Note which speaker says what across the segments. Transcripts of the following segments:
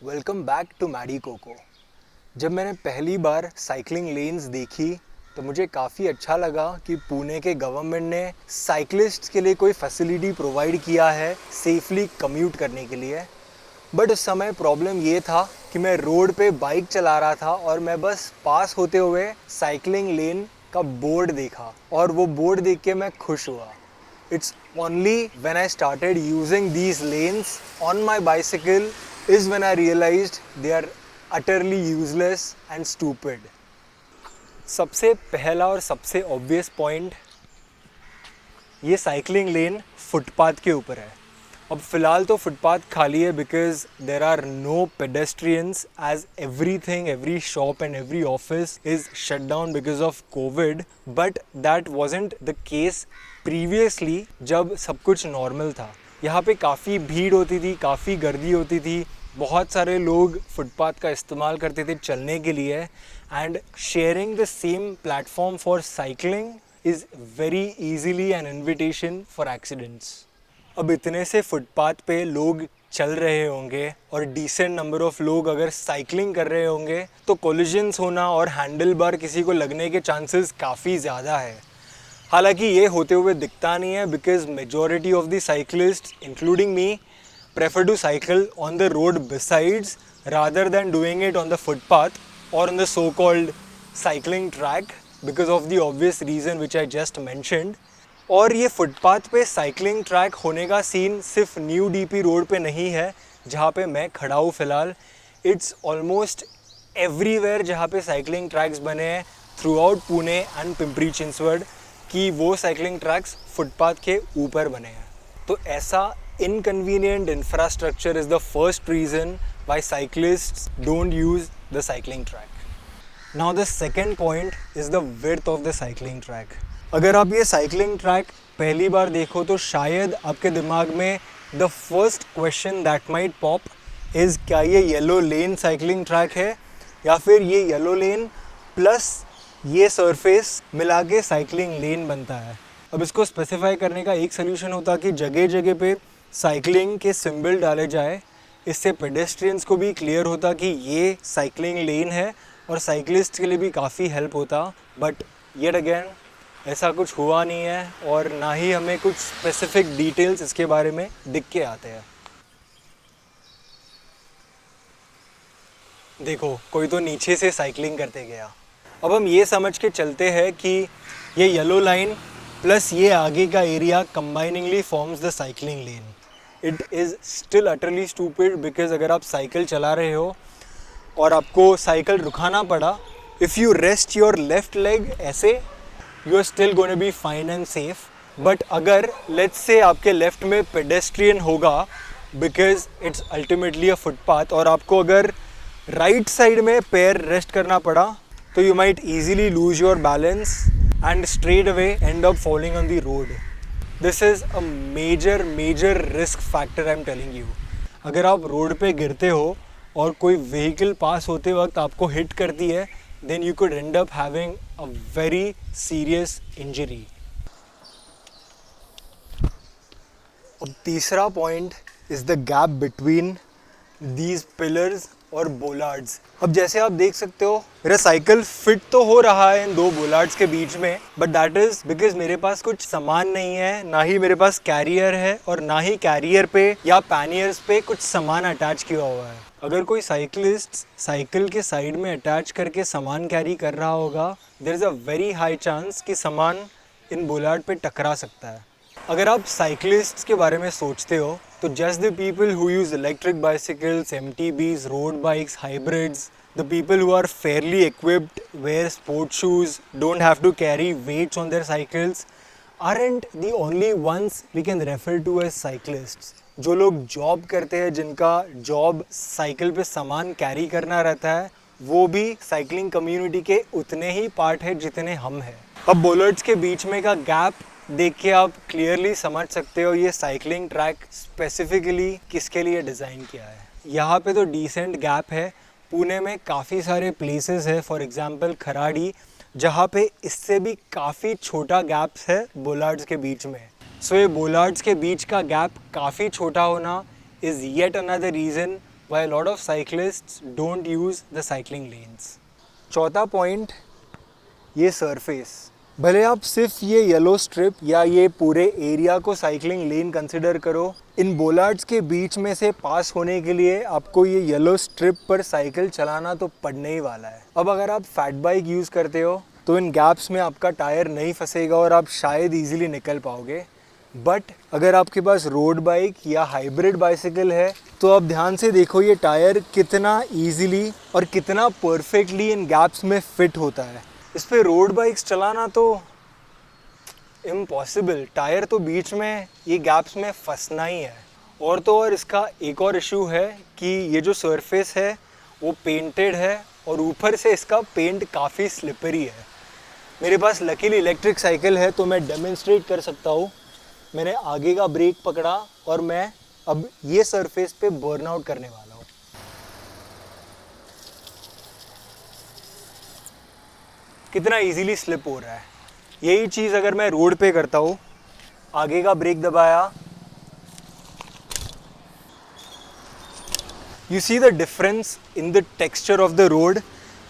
Speaker 1: Welcome back to Maddy Coco. जब मैंने पहली बार साइकिलिंग लेन्स देखी तो मुझे काफ़ी अच्छा लगा कि पुणे के गवर्नमेंट ने साइकिलिस्ट्स के लिए कोई फैसिलिटी प्रोवाइड किया है सेफली कम्यूट करने के लिए। बट उस समय प्रॉब्लम ये था कि मैं रोड पे बाइक चला रहा था और मैं बस पास होते हुए साइकिलिंग लेन का बोर्ड देखा और वो बोर्ड देख के मैं खुश हुआ। It's only when I started using these lanes on my bicycle is when I realized they are utterly useless and stupid. सबसे पहला और सबसे obvious point, ये साइकिलिंग लेन फुटपाथ के ऊपर है। अब फ़िलहाल तो फुटपाथ खाली है because there are no pedestrians as everything, every shop and every office is shut down because of COVID. But that wasn't the case previously जब सब कुछ नॉर्मल था। यहाँ पे काफ़ी भीड़ होती थी, काफ़ी गर्दी होती थी, बहुत सारे लोग फुटपाथ का इस्तेमाल करते थे चलने के लिए and sharing the same platform for cycling is very easily an invitation for accidents. अब इतने से फुटपाथ पे लोग चल रहे होंगे और डिसेंट नंबर ऑफ लोग अगर साइकिलिंग कर रहे होंगे तो कोलिजन्स होना और हैंडल बार किसी को लगने के चांसेस काफ़ी ज़्यादा है। हालांकि ये होते हुए दिखता नहीं है because majority of the cyclist including me prefer to cycle on the road besides rather than doing it on the footpath और on the so called cycling track because of the obvious reason which I just mentioned. और ये footpath पे cycling track होने का scene सिर्फ new DP road पे नहीं है जहाँ पे मैं खड़ा हूँ फ़िलहाल। इट्स ऑलमोस्ट एवरीवेयर जहाँ पे साइकिलिंग ट्रैक्स बने हैं through out Pune and Pimpri Chinchwad कि वो साइकिलिंग ट्रैक्स फुटपाथ के ऊपर बने हैं। तो ऐसा inconvenient infrastructure is the first reason why cyclists don't use the cycling track. Now the second point is the width of the cycling track. अगर आप ये साइकिलिंग ट्रैक पहली बार देखो तो शायद आपके दिमाग में the first question that might pop is क्या ये येलो लेन साइकिलिंग ट्रैक है या फिर ये येलो लेन प्लस ये सरफेस मिला के साइकिलिंग लेन बनता है। अब इसको स्पेसिफाई करने का एक सोल्यूशन होता कि जगह जगह पे साइकिलिंग के सिंबल डाले जाए। इससे पेडेस्ट्रियंस को भी क्लियर होता कि ये साइकिलिंग लेन है और साइकिलिस्ट के लिए भी काफ़ी हेल्प होता। बट येट अगेन ऐसा कुछ हुआ नहीं है और ना ही हमें कुछ स्पेसिफिक डिटेल्स इसके बारे में दिख के आते हैं। देखो कोई तो नीचे से साइकिलिंग करते गया। अब हम ये समझ के चलते हैं कि ये येलो लाइन प्लस ये आगे का area combiningly forms the cycling lane. It is still utterly stupid because अगर आप साइकिल चला रहे हो और आपको साइकिल रुकाना पड़ा, if you rest your left leg ऐसे you are still going to be fine and safe. But अगर let's say आपके लेफ्ट में पेडेस्ट्रियन होगा because it's ultimately a footpath और आपको अगर राइट साइड में पैर रेस्ट करना पड़ा तो you might easily lose your balance and straight away end up falling on the road. This is a major risk factor I'm telling you. अगर आप रोड पे गिरते हो और कोई व्हीकल पास होते वक्त आपको हिट करती है then you could end up having a very serious injury. अब तीसरा point is the gap between these pillars और बोलार्ड्स। अब जैसे आप देख सकते हो मेरा साइकिल फिट तो हो रहा है इन दो बोलार्ड्स के बीच में, बट दैट इज बिकॉज मेरे पास कुछ सामान नहीं है, ना ही मेरे पास कैरियर है और ना ही कैरियर पे या पैनियर्स पे कुछ सामान अटैच किया हुआ है। अगर कोई साइकिलिस्ट साइकिल के साइड में अटैच करके सामान कैरी कर रहा होगा, there is a very high chance कि सामान इन बोलार्ड पे टकरा सकता है। अगर आप साइकिलिस्ट्स के बारे में सोचते हो तो just the people who use electric bicycles, MTBs, road bikes, hybrids, the people who are fairly equipped, wear sports shoes, don't have to carry weights on their cycles, aren't the only ones we can refer to as cyclists. जो लोग job करते हैं, जिनका job cycle पे सामान carry करना रहता है, वो भी साइकिलिंग कम्युनिटी के उतने ही पार्ट है जितने हम हैं। अब बोलर्ड्स के बीच में का गैप देख के आप क्लियरली समझ सकते हो ये साइकिलिंग ट्रैक स्पेसिफिकली किसके लिए डिज़ाइन किया है। यहाँ पे तो डिसेंट गैप है। पुणे में काफ़ी सारे प्लेसेस है, फॉर एग्जांपल खराड़ी, जहाँ पे इससे भी काफ़ी छोटा गैप्स है बोलार्ड्स के बीच में। सो ये बोलार्ड्स के बीच का गैप काफ़ी छोटा होना is yet another reason why a lot of cyclists don't use the cycling lanes. चौथा पॉइंट, ये सरफेस। भले आप सिर्फ ये येलो स्ट्रिप या ये पूरे एरिया को साइकिलिंग लेन कंसिडर करो, इन बोलार्ड्स के बीच में से पास होने के लिए आपको ये येलो स्ट्रिप पर साइकिल चलाना तो पड़ने ही वाला है। अब अगर आप फैट बाइक यूज़ करते हो तो इन गैप्स में आपका टायर नहीं फंसेगा और आप शायद इजीली निकल पाओगे। बट अगर आपके पास रोड बाइक या हाइब्रिड बाइसिकल है तो आप ध्यान से देखो ये टायर कितना इजीली और कितना परफेक्टली इन गैप्स में फिट होता है। इस पे रोड बाइक्स चलाना तो इम्पॉसिबल, टायर तो बीच में ये गैप्स में फंसना ही है। और तो और इसका एक और इशू है कि ये जो सरफेस है वो पेंटेड है और ऊपर से इसका पेंट काफ़ी स्लिपरी है। मेरे पास लकीली इलेक्ट्रिक साइकिल है तो मैं डेमोन्स्ट्रेट कर सकता हूँ। मैंने आगे का ब्रेक पकड़ा और मैं अब ये सरफेस पे बर्न आउट करने वाला हूँ। कितना इजीली स्लिप हो रहा है। यही चीज़ अगर मैं रोड पे करता हूँ, आगे का ब्रेक दबाया, you see the difference in the texture of the road.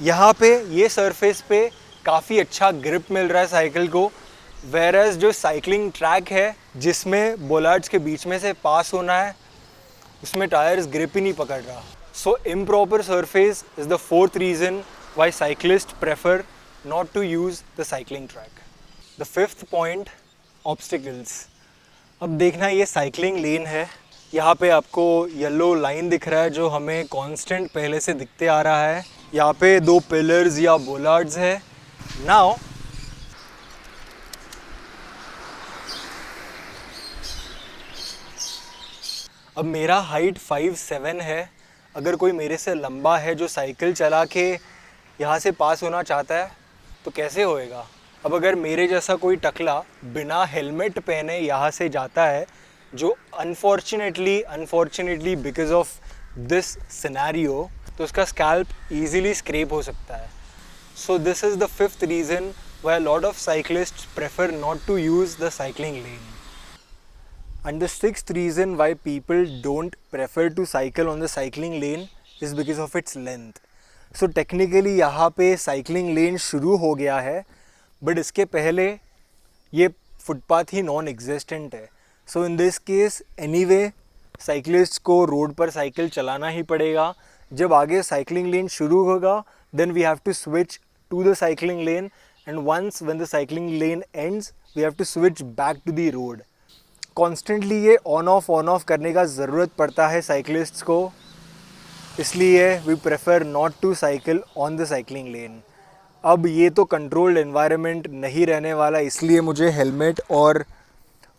Speaker 1: यहाँ पे ये सरफेस पे काफ़ी अच्छा ग्रिप मिल रहा है साइकिल को, वेरएज जो साइकिलिंग ट्रैक है जिसमें बोलार्ड्स के बीच में से पास होना है उसमें टायर्स ग्रिप ही नहीं पकड़ रहा। So improper surface is the fourth reason why cyclist prefer not to use the cycling track. The fifth point, obstacles. अब देखना ये साइकिलिंग लेन है, यहाँ पे आपको येलो लाइन दिख रहा है जो हमें कांस्टेंट पहले से दिखते आ रहा है। यहाँ पे दो पिलर्स या बोलार्ड्स है। नाउ अब मेरा हाइट 5'7" है। अगर कोई मेरे से लंबा है जो साइकिल चला के यहाँ से पास होना चाहता है तो कैसे होएगा। अब अगर मेरे जैसा कोई टकला बिना हेलमेट पहने यहाँ से जाता है, जो unfortunately because of this scenario, तो उसका स्कैल्प ईजिली स्क्रैप हो सकता है। So this is the fifth reason why lot of cyclists prefer not to use the cycling lane. And the sixth reason why people don't prefer to cycle on the cycling lane is because of its length. So technically यहाँ पे cycling lane शुरू हो गया है, but इसके पहले ये footpath ही non existent है। So in this case anyway cyclists को रोड पर साइकिल चलाना ही पड़ेगा। जब आगे cycling lane शुरू होगा then we have to switch to the cycling lane, and once when the cycling lane ends we have to switch back to the road. Constantly ये on off करने का ज़रूरत पड़ता है साइकिलिस्ट्स को, इसलिए we prefer not to cycle on the cycling lane. अब ये तो कंट्रोल्ड एनवायरनमेंट नहीं रहने वाला, इसलिए मुझे हेलमेट और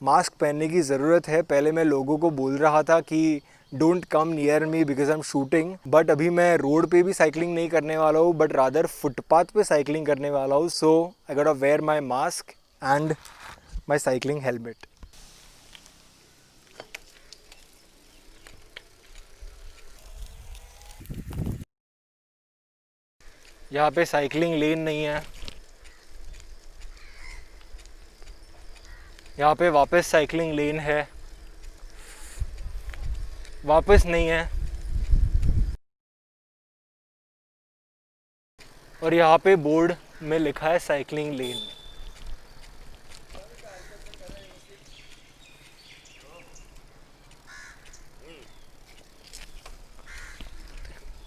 Speaker 1: मास्क पहनने की ज़रूरत है। पहले मैं लोगों को बोल रहा था कि don't come near me because I am shooting, but अभी मैं रोड पे भी साइकिलिंग नहीं करने वाला हूँ, बट रादर फुटपाथ पे साइकिलिंग करने वाला हूँ। So I got to wear my mask and my cycling helmet. यहाँ पे साइकिलिंग लेन नहीं है, यहाँ पे वापस साइकिलिंग लेन है, वापस नहीं है, और यहाँ पे बोर्ड में लिखा है cycling lane.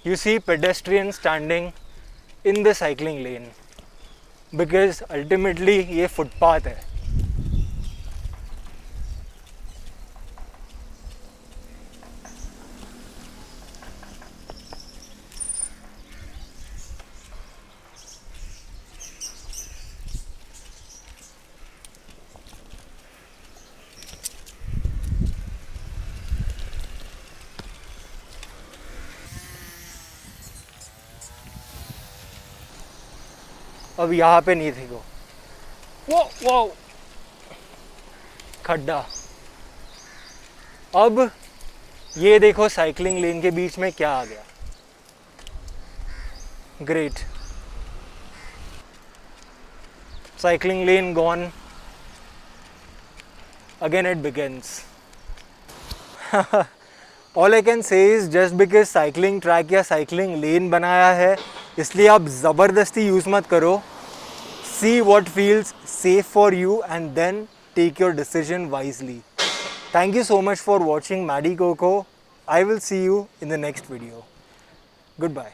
Speaker 1: You see pedestrians standing in the cycling lane because ultimately ये फुटपाथ है। अब यहाँ पे नहीं देखो, वो खड्डा। अब ये देखो साइकिलिंग लेन के बीच में क्या आ गया। Great, cycling lane gone, again it begins. All I can say is just because cycling track या साइकिलिंग लेन बनाया है इसलिए आप ज़बरदस्ती यूज़ मत करो. See what feels safe for you and then take your decision wisely. Thank you so much for watching Maddie Coco. I will see you in the next video. Goodbye.